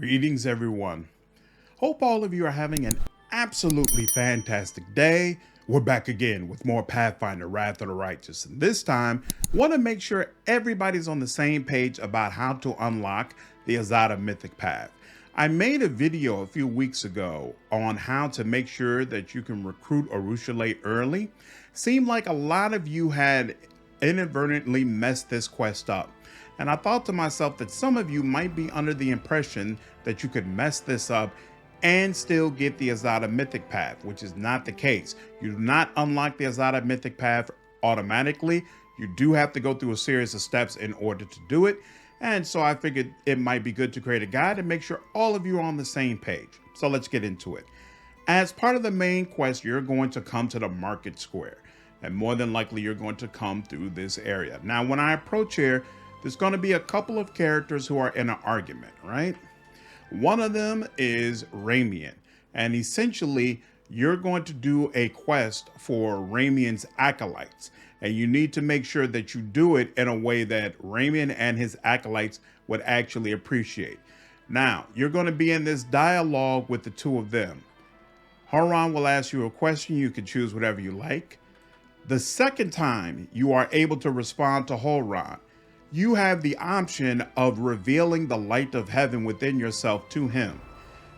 Greetings, everyone. Hope all of you are having an absolutely fantastic day. We're back again with more Pathfinder Wrath of the Righteous. And this time, want to make sure everybody's on the same page about how to unlock the Azata Mythic Path. I made a video a few weeks ago on how to make sure that you can recruit Areelu early. Seemed like a lot of you had inadvertently messed this quest up. And I thought to myself that some of you might be under the impression that you could mess this up and still get the Azata Mythic Path, which is not the case. You do not unlock the Azata Mythic Path automatically. You do have to go through a series of steps in order to do it. And so I figured it might be good to create a guide and make sure all of you are on the same page. So let's get into it. As part of the main quest, you're going to come to the market square. And more than likely, you're going to come through this area. Now, when I approach here, there's going to be a couple of characters who are in an argument, right? One of them is Ramian, and essentially you're going to do a quest for Ramian's acolytes, and you need to make sure that you do it in a way that Raymian and his acolytes would actually appreciate. Now, you're going to be in this dialogue with the two of them. Horan will ask you a question. You can choose whatever you like. The second time you are able to respond to Horan, you have the option of revealing the light of heaven within yourself to him.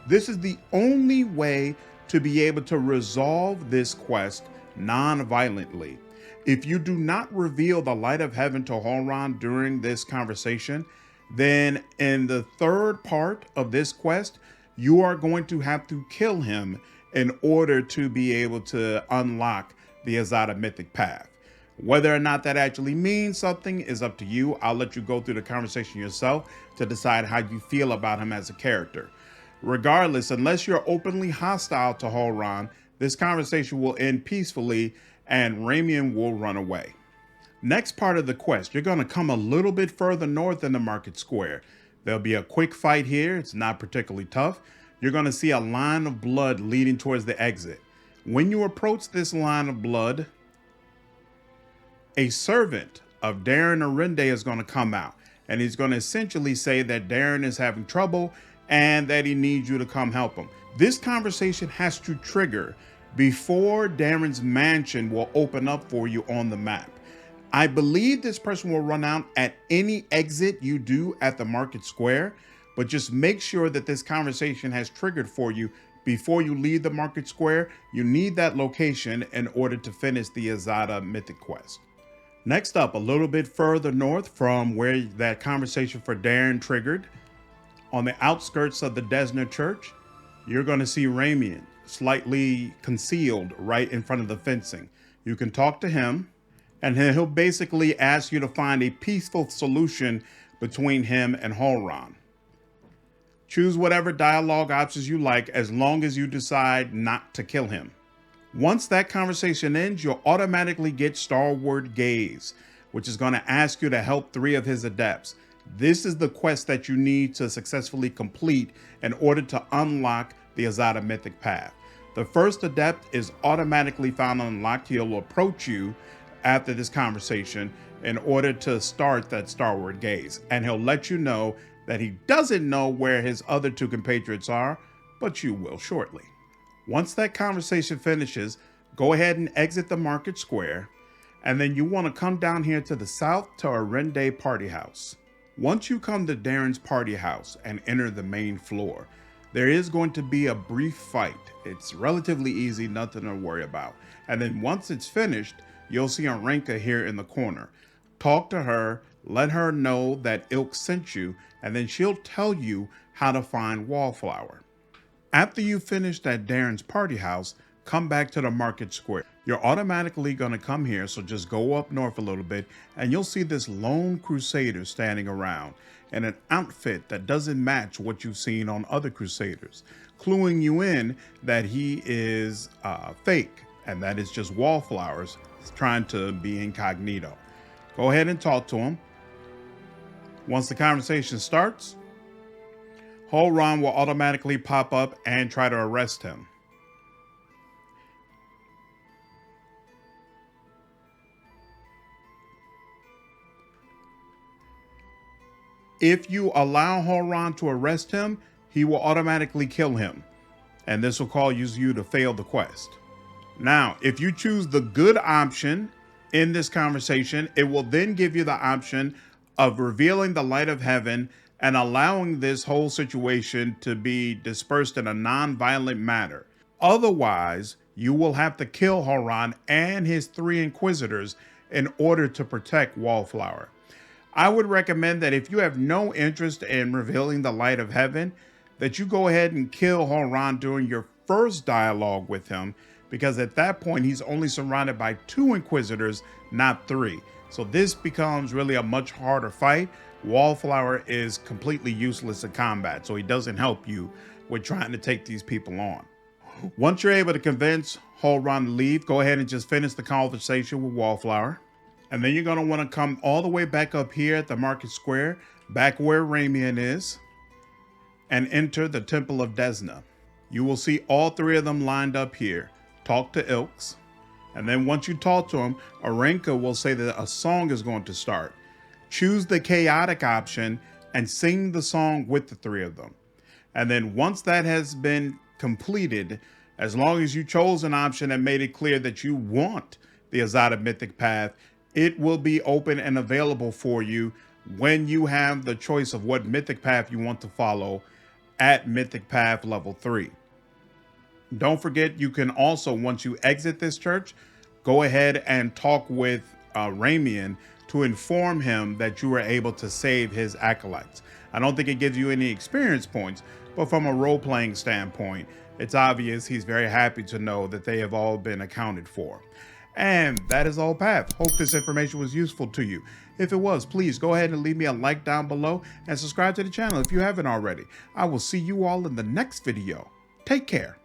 This is the only way to be able to resolve this quest non-violently. If you do not reveal the light of heaven to Horan during this conversation, then in the third part of this quest, you are going to have to kill him in order to be able to unlock the Azata Mythic Path. Whether or not that actually means something is up to you. I'll let you go through the conversation yourself to decide how you feel about him as a character. Regardless, unless you're openly hostile to Horan, this conversation will end peacefully and Ramian will run away. Next part of the quest, you're going to come a little bit further north in the market square. There'll be a quick fight here. It's not particularly tough. You're going to see a line of blood leading towards the exit. When you approach this line of blood, a servant of Darren Arende is going to come out, and he's going to essentially say that Darren is having trouble and that he needs you to come help him. This conversation has to trigger before Darren's mansion will open up for you on the map. I believe this person will run out at any exit you do at the market square, but just make sure that this conversation has triggered for you before you leave the market square. You need that location in order to finish the Azata Mythic quest. Next up, a little bit further north from where that conversation for Darren triggered, on the outskirts of the Desna church, you're going to see Ramian slightly concealed right in front of the fencing. You can talk to him, and he'll basically ask you to find a peaceful solution between him and Horan. Choose whatever dialogue options you like as long as you decide not to kill him. Once that conversation ends, you'll automatically get Starward Gaze, which is going to ask you to help 3 of his adepts. This is the quest that you need to successfully complete in order to unlock the Azata Mythic Path. The first adept is automatically found unlocked. He'll approach you after this conversation in order to start that Starward Gaze, and he'll let you know that he doesn't know where his other 2 compatriots are, but you will shortly. Once that conversation finishes, go ahead and exit the market square, and then you want to come down here to the south to Arende Party House. Once you come to Darren's Party House and enter the main floor, there is going to be a brief fight. It's relatively easy, nothing to worry about. And then once it's finished, you'll see Arenka here in the corner. Talk to her, let her know that Ilk sent you, and then she'll tell you how to find Wallflower. After you finish at Darren's Party House, come back to the market square. You're automatically going to come here, so just go up north a little bit, and you'll see this lone crusader standing around in an outfit that doesn't match what you've seen on other crusaders, cluing you in that he is fake, and that is just Wallflowers trying to be incognito. Go ahead and talk to him. Once the conversation starts, Horan will automatically pop up and try to arrest him. If you allow Horan to arrest him, he will automatically kill him, and this will cause you to fail the quest. Now, if you choose the good option in this conversation, it will then give you the option of revealing the light of heaven and allowing this whole situation to be dispersed in a non-violent manner. Otherwise, you will have to kill Horan and his 3 inquisitors in order to protect Wallflower. I would recommend that if you have no interest in revealing the light of heaven, that you go ahead and kill Horan during your first dialogue with him, because at that point he's only surrounded by 2 inquisitors, not 3. So this becomes really a much harder fight. Wallflower is completely useless in combat, so he doesn't help you with trying to take these people on. Once you're able to convince Horan to leave, go ahead and just finish the conversation with Wallflower. And then you're going to want to come all the way back up here at the market square, back where Ramian is, and enter the Temple of Desna. You will see all 3 of them lined up here. Talk to Ilks, and then once you talk to him, Arenka will say that a song is going to start. Choose the chaotic option and sing the song with the 3 of them. And then once that has been completed, as long as you chose an option and made it clear that you want the Azata Mythic Path, it will be open and available for you when you have the choice of what Mythic Path you want to follow at Mythic Path level 3. Don't forget, you can also, once you exit this church, go ahead and talk with Raymian to inform him that you were able to save his acolytes. I don't think it gives you any experience points, but from a role-playing standpoint, it's obvious he's very happy to know that they have all been accounted for. And that is all Path. Hope this information was useful to you. If it was, please go ahead and leave me a like down below and subscribe to the channel if you haven't already. I will see you all in the next video. Take care.